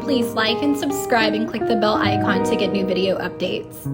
please like and subscribe and click the bell icon to get new video updates.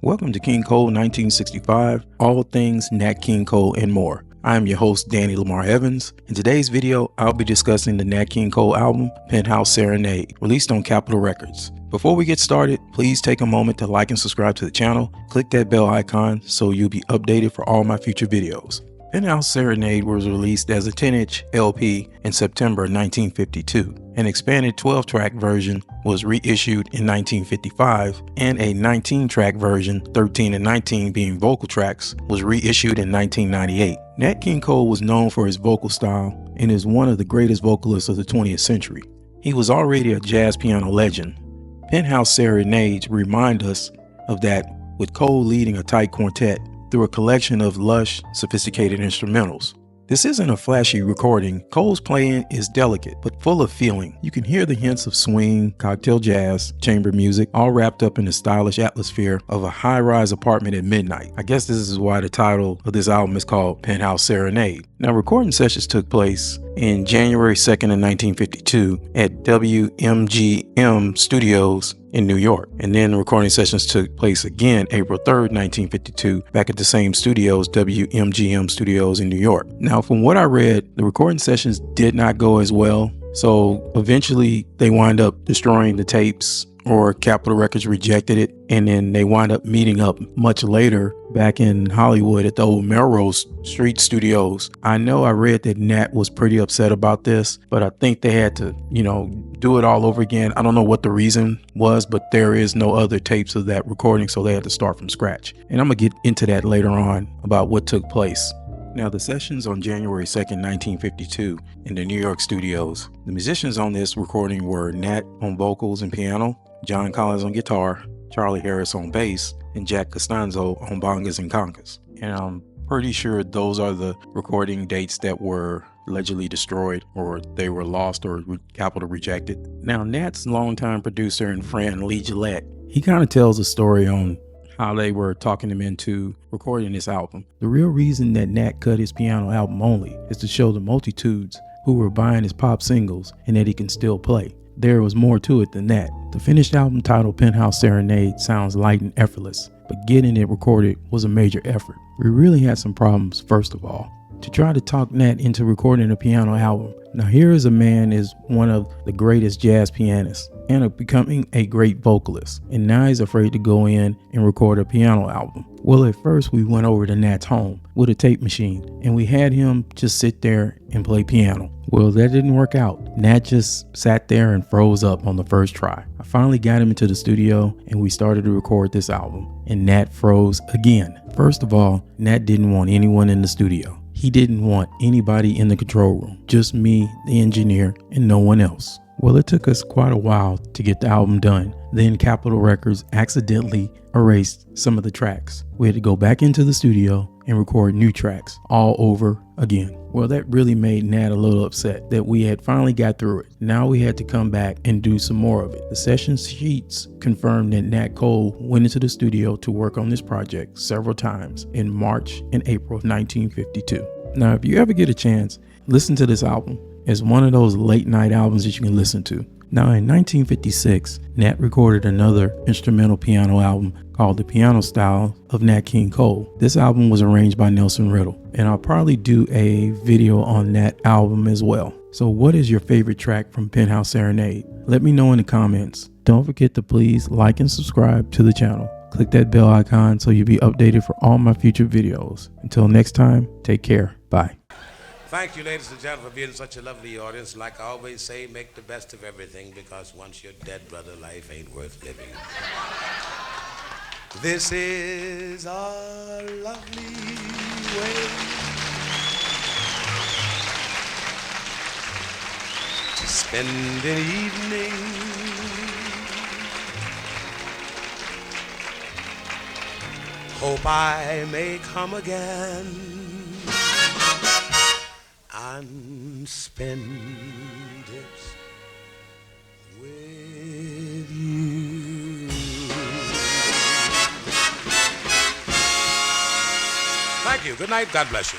Welcome to King Cole 1965, all things Nat King Cole and more. I am your host, Danny Lamar Evans. In today's video, I'll be discussing the Nat King Cole album, Penthouse Serenade, released on Capitol Records. Before we get started, please take a moment to like and subscribe to the channel. Click that bell icon so you'll be updated for all my future videos. Penthouse Serenade was released as a 10-inch LP in September 1952. An expanded 12-track version was reissued in 1955, and a 19-track version, 13 and 19 being vocal tracks, was reissued in 1998. Nat King Cole was known for his vocal style and is one of the greatest vocalists of the 20th century. He was already a jazz piano legend. Penthouse Serenades remind us of that, with Cole leading a tight quartet through a collection of lush, sophisticated instrumentals. This isn't a flashy recording. Cole's playing is delicate, but full of feeling. You can hear the hints of swing, cocktail jazz, chamber music, all wrapped up in the stylish atmosphere of a high-rise apartment at midnight. I guess this is why the title of this album is called Penthouse Serenade. Now, recording sessions took place in January 2nd of 1952 at WMGM Studios in New York. And then the recording sessions took place again April 3rd, 1952, back at the same studios, WMGM Studios in New York. Now, from what I read, the recording sessions did not go as well. So eventually they wind up destroying the tapes, or Capitol Records rejected it, and then they wind up meeting up much later back in Hollywood at the old Melrose Street Studios. I know I read that Nat was pretty upset about this, but I think they had to, do it all over again. I don't know what the reason was, but there is no other tapes of that recording, so they had to start from scratch. And I'm gonna get into that later on about what took place. Now, the sessions on January 2nd, 1952 in the New York studios, the musicians on this recording were Nat on vocals and piano, John Collins on guitar, Charlie Harris on bass, and Jack Costanzo on bongos and congas. And I'm pretty sure those are the recording dates that were allegedly destroyed, or they were lost, or Capitol rejected. Now, Nat's longtime producer and friend, Lee GILLETTE, he kind of tells a story on how they were talking him into recording this album. The real reason that Nat cut his piano album only is to show the multitudes who were buying his pop singles and that he can still play. There was more to it than that. The finished album titled Penthouse Serenade sounds light and effortless, but getting it recorded was a major effort. We really had some problems, first of all, to try to talk Nat into recording a piano album. Now, here is a man is one of the greatest jazz pianists and becoming a great vocalist, and now he's afraid to go in and record a piano album. Well, at first we went over to Nat's home with a tape machine and we had him just sit there and play piano. Well, that didn't work out. Nat just sat there and froze up on the first try. I finally got him into the studio and we started to record this album, and Nat froze again. First of all, Nat didn't want anyone in the studio. He didn't want anybody in the control room, just me, the engineer, and no one else. Well, it took us quite a while to get the album done. Then Capitol Records accidentally erased some of the tracks. We had to go back into the studio and record new tracks all over again. Well, that really made Nat a little upset that we had finally got through it. Now we had to come back and do some more of it. The session sheets confirmed that Nat Cole went into the studio to work on this project several times in March and April of 1952. Now, if you ever get a chance, listen to this album. It's one of those late night albums that you can listen to. Now, in 1956, Nat recorded another instrumental piano album called The Piano Style of Nat King Cole. This album was arranged by Nelson Riddle, and I'll probably do a video on that album as well. So what is your favorite track from Penthouse Serenade? Let me know in the comments. Don't forget to please like and subscribe to the channel. Click that bell icon so you'll be updated for all my future videos. Until next time, take care. Bye. Thank you, ladies and gentlemen, for being such a lovely audience. Like I always say, make the best of everything, because once you're dead, brother, life ain't worth living. This is our lovely way to spend an evening. Hope I may come again and spend it with you. Thank you. Good night. God bless you.